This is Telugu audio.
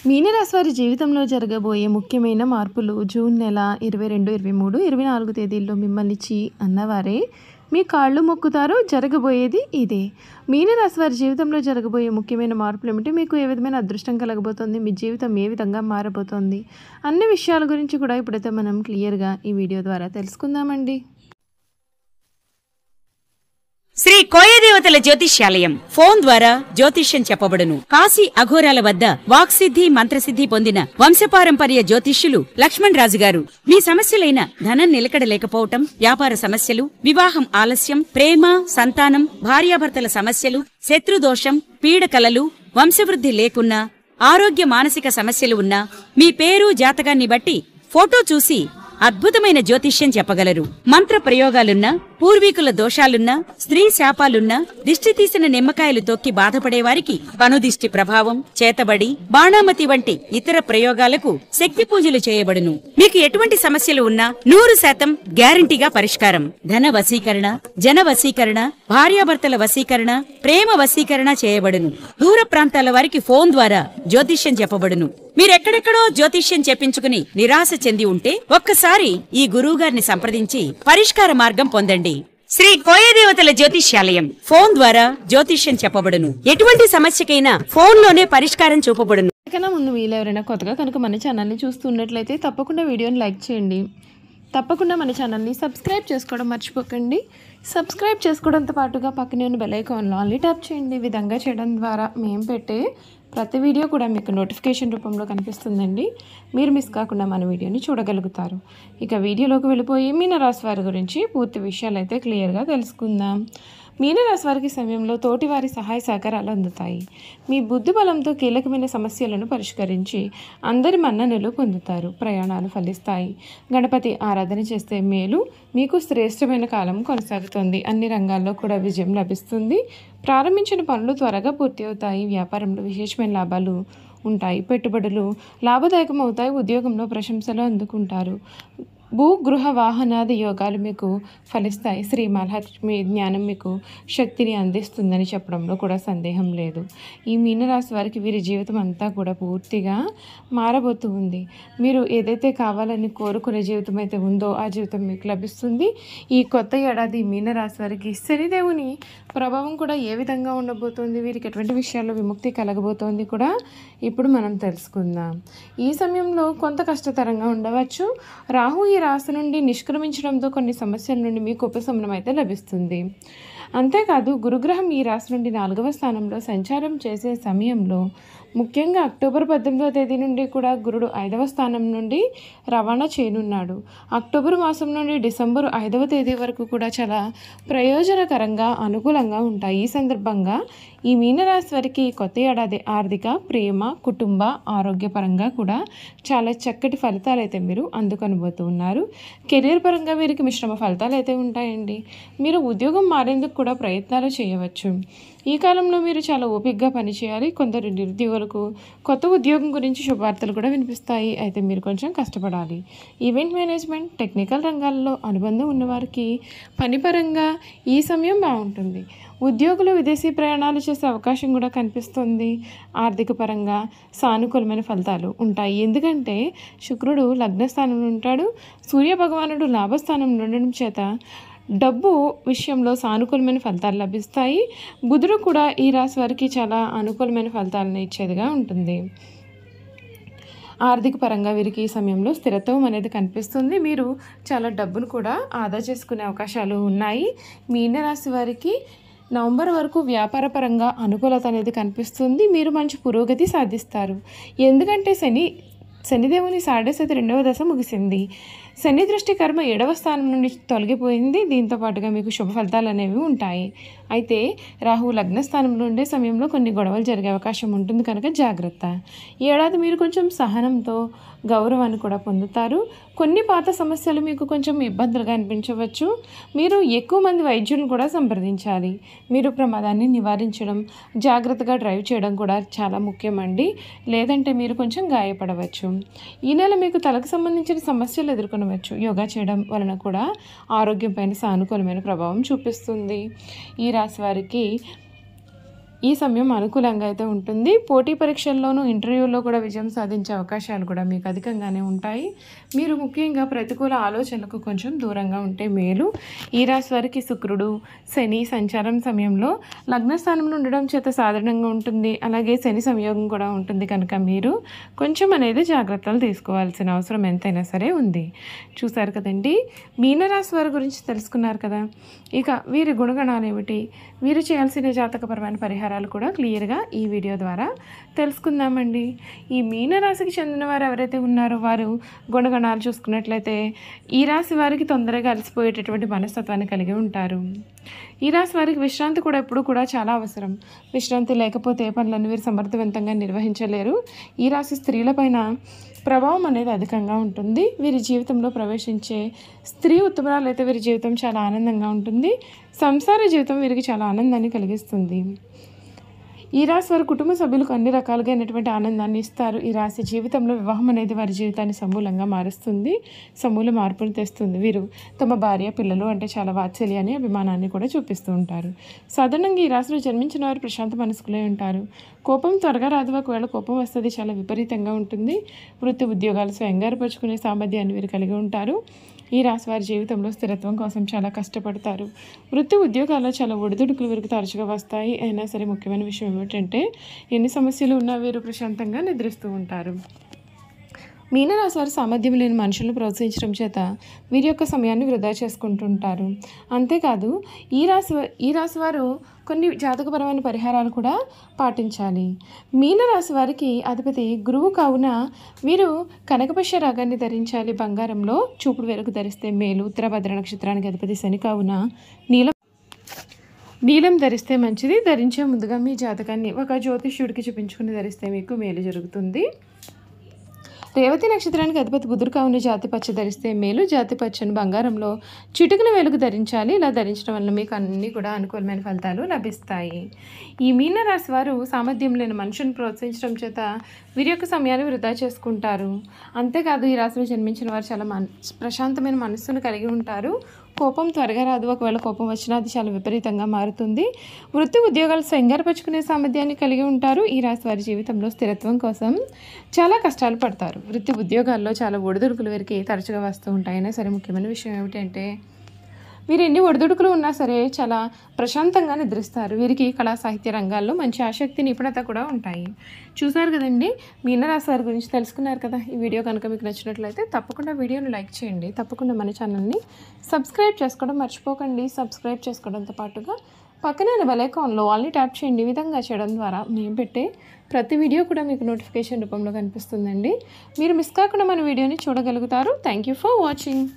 మీనరాశి వారి జీవితంలో జరగబోయే ముఖ్యమైన మార్పులు జూన్ నెల 22, 23, 24 తేదీల్లో మిమ్మల్ని అన్నవారే మీ కాళ్ళు మొక్కుతారో జరగబోయేది ఇదే. మీనరాశి వారి జీవితంలో జరగబోయే ముఖ్యమైన మార్పులు ఏమిటి, మీకు ఏ విధమైన అదృష్టం కలగబోతోంది, మీ జీవితం ఏ విధంగా మారబోతోంది అన్ని విషయాల గురించి కూడా ఇప్పుడైతే మనం క్లియర్గా ఈ వీడియో ద్వారా తెలుసుకుందామండి. శ్రీ కోయదేవతల జ్యోతిష్యాలయం ఫోన్ ద్వారా జ్యోతిష్యం చెప్పబడును. కాశీ అఘోరాల వద్ద వాక్సిద్ధి మంత్రసిద్ధి పొందిన వంశపారంపర్య జ్యోతిష్యులు లక్ష్మణ్ రాజు గారు మీ సమస్యలైన ధనం నిలకడ లేకపోవటం, వ్యాపార సమస్యలు, వివాహం ఆలస్యం, ప్రేమ, సంతానం, భార్యాభర్తల సమస్యలు, శత్రుదోషం, పీడకలలు, వంశవృద్ధి లేకున్నా, ఆరోగ్య మానసిక సమస్యలు ఉన్నా మీ పేరు జాతకాన్ని బట్టి ఫోటో చూసి అద్భుతమైన జ్యోతిష్యం చెప్పగలరు. మంత్ర ప్రయోగాలున్నా, పూర్వీకుల దోషాలున్నా, స్త్రీ శాపాలున్నా, దిష్టి తీసిన నిమ్మకాయలు తొక్కి బాధపడేవారికి పనుదిష్టి ప్రభావం, చేతబడి, బాణామతి వంటి ఇతర ప్రయోగాలకు శక్తి పూజలు చేయబడును. మీకు ఎటువంటి సమస్యలు ఉన్నా 100% గ్యారంటీగా పరిష్కారం. ధన వశీకరణ, జన వశీకరణ, భార్యాభర్తల వశీకరణ, ప్రేమ వశీకరణ చేయబడును. దూర ప్రాంతాల వారికి ఫోన్ ద్వారా జ్యోతిష్యం చెప్పబడును. మీరెక్కడెక్కడో జ్యోతిష్యం చెప్పించుకుని నిరాశ చెంది ఉంటే ఒక్కసారి ఈ గురువుగారిని సంప్రదించి పరిష్కార మార్గం పొందండి. శ్రీ కోయదేవతల జ్యోతిష్యాలయం ఫోన్ ద్వారా జ్యోతిష్యం చెప్పబడును. ఎటువంటి సమస్యకైనా ఫోన్లోనే పరిష్కారం చూపబడును. కన్నా ముందు మీరు ఎవరైనా కొత్తగా కనుక మన ఛానల్ని చూస్తున్నట్లయితే తప్పకుండా వీడియోని లైక్ చేయండి. తప్పకుండా మన ఛానల్ని సబ్స్క్రైబ్ చేసుకోవడం మర్చిపోకండి. సబ్స్క్రైబ్ చేసుకోవడంతో పాటుగా పక్కనే ఉన్న బెల్ ఐకాన్లో ఆన్లీ ట్యాప్ చేయండి. ఈ విధంగా చేయడం ద్వారా మేము పెట్టే ప్రతి వీడియో కూడా మీకు నోటిఫికేషన్ రూపంలో కనిపిస్తుందండి. మీరు మిస్ కాకుండా మన వీడియోని చూడగలుగుతారు. ఇక వీడియోలోకి వెళ్ళిపోయి మీనరాశి వారి గురించి పూర్తి విషయాలు అయితే క్లియర్గా తెలుసుకుందాం. మీనరాశి వారికి సమయంలో తోటివారి సహాయ సహకారాలు అందుతాయి. మీ బుద్ధి బలంతో కీలకమైన సమస్యలను పరిష్కరించి అందరి మన్ననలు పొందుతారు. ప్రయాణాలు ఫలిస్తాయి. గణపతి ఆరాధన చేస్తే మేలు. మీకు శ్రేష్టమైన కాలం కొనసాగుతుంది. అన్ని రంగాల్లో కూడా విజయం లభిస్తుంది. ప్రారంభించిన పనులు త్వరగా పూర్తి అవుతాయి. వ్యాపారంలో విశేషమైన లాభాలు ఉంటాయి. పెట్టుబడులు లాభదాయకం అవుతాయి. ఉద్యోగంలో ప్రశంసలు అందుకుంటారు. భూ గృహ వాహనాది యోగాలు మీకు ఫలిస్తాయి. శ్రీ మహాలక్ష్మి జ్ఞానం మీకు శక్తిని అందిస్తుందని చెప్పడంలో కూడా సందేహం లేదు. ఈ మీనరాశి వారికి వీరి జీవితం అంతా కూడా పూర్తిగా మారబోతూ ఉంది. మీరు ఏదైతే కావాలని కోరుకునే జీవితం అయితే ఉందో ఆ జీవితం మీకు లభిస్తుంది. ఈ కొత్త ఏడాది మీనరాశి వారికి శనిదేవుని ప్రభావం కూడా ఏ విధంగా ఉండబోతోంది, వీరికి ఎటువంటి విషయాల్లో విముక్తి కలగబోతోంది కూడా ఇప్పుడు మనం తెలుసుకుందాం. ఈ సమయంలో కొంత కష్టతరంగా ఉండవచ్చు. రాహు ఈ రాశి నుండి నిష్క్రమించడంతో కొన్ని సమస్యల నుండి మీకు ఉపశమనం అయితే లభిస్తుంది. అంతేకాదు గురుగ్రహం ఈ రాశి నుండి 4వ స్థానంలో సంచారం చేసే సమయంలో, ముఖ్యంగా అక్టోబర్ 18వ తేదీ నుండి కూడా గురుడు 5వ స్థానం నుండి రవాణా చేయనున్నాడు. అక్టోబర్ మాసం నుండి డిసెంబర్ 5వ తేదీ వరకు కూడా చాలా ప్రయోజనకరంగా అనుకూలంగా ఉంటాయి. ఈ సందర్భంగా ఈ మీనరాశి వారికి కొత్త ఏడాది ఆర్థిక, ప్రేమ, కుటుంబ, ఆరోగ్యపరంగా కూడా చాలా చక్కటి ఫలితాలు అయితే మీరు అందుకొనబోతూ ఉన్నారు. కెరీర్ పరంగా వీరికి మిశ్రమ ఫలితాలు అయితే ఉంటాయండి. మీరు ఉద్యోగం మారేందుకు కూడా ప్రయత్నాలు చేయవచ్చు. ఈ కాలంలో మీరు చాలా ఓపికగా పనిచేయాలి. కొందరు నిరుద్యోగులకు కొత్త ఉద్యోగం గురించి శుభవార్తలు కూడా వినిపిస్తాయి. అయితే మీరు కొంచెం కష్టపడాలి. ఈవెంట్ మేనేజ్మెంట్, టెక్నికల్ రంగాల్లో అనుబంధం ఉన్నవారికి పనిపరంగా ఈ సమయం బాగుంటుంది. ఉద్యోగులు విదేశీ ప్రయాణాలు చేసే అవకాశం కూడా కనిపిస్తుంది. ఆర్థిక పరంగా సానుకూలమైన ఫలితాలు ఉంటాయి. ఎందుకంటే శుక్రుడు లగ్నస్థానంలో ఉంటాడు. సూర్య భగవానుడు లాభస్థానంలో ఉండడం చేత డబ్బు విషయంలో సానుకూలమైన ఫలితాలు లభిస్తాయి. బుధుడు కూడా ఈ రాశి వారికి చాలా అనుకూలమైన ఫలితాలను ఇచ్చేదిగా ఉంటుంది. ఆర్థిక పరంగా వీరికి ఈ సమయంలో స్థిరత్వం అనేది కనిపిస్తుంది. మీరు చాలా డబ్బును కూడా ఆదా చేసుకునే అవకాశాలు ఉన్నాయి. మీనరాశి వారికి నవంబర్ వరకు వ్యాపార పరంగా అనుకూలత అనేది కనిపిస్తుంది. మీరు మంచి పురోగతి సాధిస్తారు. ఎందుకంటే శనిదేవుని 2వ దశ ముగిసింది. శని దృష్టి కర్మ 7వ స్థానం నుండి తొలగిపోయింది. దీంతో పాటుగా మీకు శుభ ఫలితాలు అనేవి ఉంటాయి. అయితే రాహు లగ్నస్థానంలో ఉండే సమయంలో కొన్ని గొడవలు జరిగే అవకాశం ఉంటుంది కనుక జాగ్రత్త. ఈ ఏడాది మీరు కొంచెం సహనంతో గౌరవాన్ని కూడా పొందుతారు. కొన్ని పాత సమస్యలు మీకు కొంచెం ఇబ్బందులుగా అనిపించవచ్చు. మీరు ఎక్కువ మంది వైద్యులను కూడా సంప్రదించాలి. మీరు ప్రమాదాన్ని నివారించడం, జాగ్రత్తగా డ్రైవ్ చేయడం కూడా చాలా ముఖ్యమండి. లేదంటే మీరు కొంచెం గాయపడవచ్చు. ఈ నెల మీకు తలకు సంబంధించిన సమస్యలు ఎదుర్కొనవచ్చు. యోగా చేయడం వలన కూడా ఆరోగ్యం పైన సానుకూలమైన ప్రభావం చూపిస్తుంది. ఈ రాశి వారికి ఈ సమయం అనుకూలంగా అయితే ఉంటుంది. పోటీ పరీక్షల్లోనూ ఇంటర్వ్యూలో కూడా విజయం సాధించే అవకాశాలు కూడా మీకు అధికంగానే ఉంటాయి. మీరు ముఖ్యంగా ప్రతికూల ఆలోచనలకు కొంచెం దూరంగా ఉంటే మేలు. ఈ రాశి వారికి శుక్రుడు, శని సంచారం సమయంలో లగ్నస్థానంలో ఉండడం చేత సాధారణంగా ఉంటుంది. అలాగే శని సంయోగం కూడా ఉంటుంది కనుక మీరు కొంచెం అనేది జాగ్రత్తలు తీసుకోవాల్సిన అవసరం ఎంతైనా సరే ఉంది. చూసారు కదండి, మీనరాశి వారి గురించి తెలుసుకున్నారు కదా. ఇక వీరి గుణగణాలు ఏమిటి, వీరు చేయాల్సిన జాతకపరమైన పరిహారాలు కూడా క్లియర్గా ఈ వీడియో ద్వారా తెలుసుకుందామండి. ఈ మీనరాశికి చెందిన వారు ఎవరైతే ఉన్నారో వారు గుణగణాలు చూసుకున్నట్లయితే ఈ రాశి వారికి తొందరగా అలసిపోయేటటువంటి మనస్తత్వాన్ని కలిగి ఉంటారు. ఈ రాశి వారికి విశ్రాంతి కూడా ఎప్పుడు కూడా చాలా అవసరం. విశ్రాంతి లేకపోతే పనులను వీరు సమర్థవంతంగా నిర్వహించలేరు. ఈ రాశి స్త్రీలపైన ప్రభావం అనేది అధికంగా ఉంటుంది. వీరి జీవితంలో ప్రవేశించే స్త్రీ ఉత్తమరాలు అయితే వీరి జీవితం చాలా ఆనందంగా ఉంటుంది. సంసార జీవితం వీరికి చాలా ఆనందాన్ని కలిగిస్తుంది. ఈ రాశి వారి కుటుంబ సభ్యులకు అన్ని రకాలుగా అయినటువంటి ఆనందాన్ని ఇస్తారు. ఈ రాశి జీవితంలో వివాహం అనేది వారి జీవితాన్ని సమూలంగా మారుస్తుంది, సమూల మార్పులు తెస్తుంది. వీరు తమ భార్య పిల్లలు అంటే చాలా వాత్సల్యాన్ని అభిమానాన్ని కూడా చూపిస్తూ ఉంటారు. సాధారణంగా ఈ రాశిలో జన్మించిన వారు ప్రశాంత మనస్కులే ఉంటారు. కోపం త్వరగా రాదు, ఒకవేళ కోపం వస్తుంది చాలా విపరీతంగా ఉంటుంది. వృత్తి ఉద్యోగాలు స్వయంగా ఏర్పరచుకునే సామర్థ్యాన్ని వీరు కలిగి ఉంటారు. ఈ రాశి వారి జీవితంలో స్థిరత్వం కోసం చాలా కష్టపడతారు. వృత్తి ఉద్యోగాల్లో చాలా ఒడిదుడుకులు వీరికి తరచుగా వస్తాయి. అయినా సరే ముఖ్యమైన విషయం ఏమిటంటే ఎన్ని సమస్యలు ఉన్నా వీరు ప్రశాంతంగా నిద్రిస్తూ ఉంటారు. మీనరాశి వారి సామర్థ్యం లేని మనుషులను ప్రోత్సహించడం చేత వీరి యొక్క సమయాన్ని వృధా చేసుకుంటుంటారు. అంతేకాదు ఈ రాశి వారు కొన్ని జాతకపరమైన పరిహారాలు కూడా పాటించాలి. మీనరాశి వారికి అధిపతి గురువు కావున వీరు కనకపక్ష రాగాన్ని ధరించాలి. బంగారంలో చూపుడు వెలుగు ధరిస్తే మేలు. ఉత్తరభద్ర నక్షత్రానికి అధిపతి శని కావున నీలం ధరిస్తే మంచిది. ధరించే ముందుగా మీ జాతకాన్ని ఒక జ్యోతిష్యుడికి చూపించుకుని ధరిస్తే మీకు మేలు జరుగుతుంది. రేవతి నక్షత్రానికి అధిపతి బుధుడు కావున జాతి పచ్చ ధరిస్తే మేలు. జాతి పచ్చని బంగారంలో చిటుకున వెలుగు ధరించాలి. ఇలా ధరించడం వల్ల మీకు అన్నీ కూడా అనుకూలమైన ఫలితాలు లభిస్తాయి. ఈ మీనరాశి వారు సామర్థ్యం లేని మనుషులను ప్రోత్సహించడం చేత వీరి యొక్క సమయాన్ని వృధా చేసుకుంటారు. అంతేకాదు ఈ రాశిలో జన్మించిన వారు చాలా ప్రశాంతమైన మనస్సును కలిగి ఉంటారు. కోపం త్వరగా రాదు, ఒకవేళ కోపం వచ్చినా అది చాలా విపరీతంగా మారుతుంది. వృత్తి ఉద్యోగాలు సింగారపరుచుకునే సామర్థ్యాన్ని కలిగి ఉంటారు. ఈ రాశి వారి జీవితంలో స్థిరత్వం కోసం చాలా కష్టాలు పడతారు. వృత్తి ఉద్యోగాల్లో చాలా ఒడిదుడుకులు వీరికి తరచుగా వస్తూ ఉంటాయినా సరే ముఖ్యమైన విషయం ఏమిటంటే వీరు ఎన్ని ఒడిదుడుకులు ఉన్నా సరే చాలా ప్రశాంతంగా నిద్రిస్తారు. వీరికి కళా సాహిత్య రంగాల్లో మంచి ఆసక్తి నిపుణత కూడా ఉంటాయి. చూసారు కదండి, మీనరాశి వారి గురించి తెలుసుకున్నారు కదా. ఈ వీడియో కనుక మీకు నచ్చినట్లయితే తప్పకుండా వీడియోని లైక్ చేయండి. తప్పకుండా మన ఛానల్ని సబ్స్క్రైబ్ చేసుకోవడం మర్చిపోకండి. సబ్స్క్రైబ్ చేసుకోవడంతో పాటుగా పక్కనే బెల్ ఐకాన్లో ఆల్ని ట్యాప్ చేయండి. ఈ విధంగా చేయడం ద్వారా మేము పెట్టే ప్రతి వీడియో కూడా మీకు నోటిఫికేషన్ రూపంలో కనిపిస్తుందండి. మీరు మిస్ కాకుండా మన వీడియోని చూడగలుగుతారు. Thank you for watching.